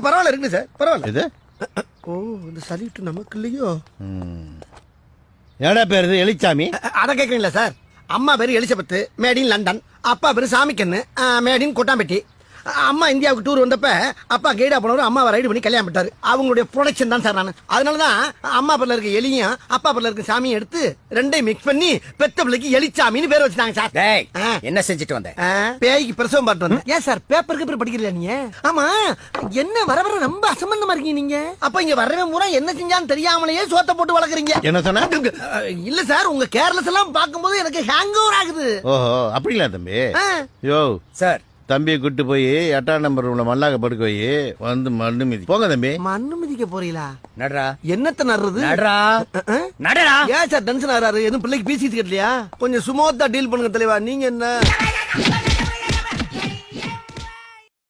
பரவாயில்ல இருக்குங்க சார், பரவாயில்ல. இது ஓ, இந்த சலிட்டு நமக்கு இல்லையோ? என்னடா பேர் இது? எலிச்சாமி. அத கேக்குறீங்களா சார்? அம்மா பேரு எலிசபெத், மேட் இன் லண்டன். அப்பா பேரு சாமிக்கண்ணு, மேட் இன் கொட்டாம்பட்டி. அம்மா இந்தியாவுக்கு டூர் வந்தப்ப அப்பா கைடா போனவர் அம்மாவை ரைடு பண்ணி கல்யாணம் பண்ணிட்டாரு. அவங்களுடைய ப்ரொடக்ஷன் தான் சார் நான். அதனாலதான் அம்மா பேர்ல இருக்க எலியும் அப்பா பேர்ல இருக்க சாமியும் எடுத்து ரெண்டையும் மிக்ஸ் பண்ணி பெத்த பிள்ளைக்கு எலிச்சாமின்னு பேர் வச்சுட்டாங்க சார். டேய், என்ன செஞ்சுட்டு வந்த? பேய்க்கு பிரசவம் பார்த்து வந்தேன். ஏன் சார் பேப்பருக்கு பேர் படிக்கிறீங்களா நீங்க? ஆமா, என்ன வர வர ரொம்ப அசம்பந்தமா இருக்கீங்க நீங்க. அப்ப இங்க வரவே பூரா என்ன செஞ்சான்னு தெரியாமலேயே சோத்த போட்டு வளர்க்குறீங்க. என்ன சொன்ன? இல்ல சார், உங்க கேர்லெஸ் எல்லாம் பார்க்கும்போது எனக்கு ஹேங் ஓவர் ஆகுது. ஓஹோ, அப்படிங்களா தம்பி? யோ சார், தம்பியை கூட்டு போய் 8ஆம் நம்பர் ரூம்ல மல்லாக்க படுக்க போய் வந்து மண்ணு மிதி. போங்க தம்பி. மண்ணு மிதிக்க போறீங்களா? நடரா. என்னத்த நடுறது? நடரா. நடரா. ஏன் சார் டென்ஷன் ஆறாரு? எதுவும் பிள்ளைக்கு பேசிட்டு கேட்கலையா? கொஞ்சம் சுமூத்தா டீல் பண்ணுங்க தலைவா. நீங்க என்ன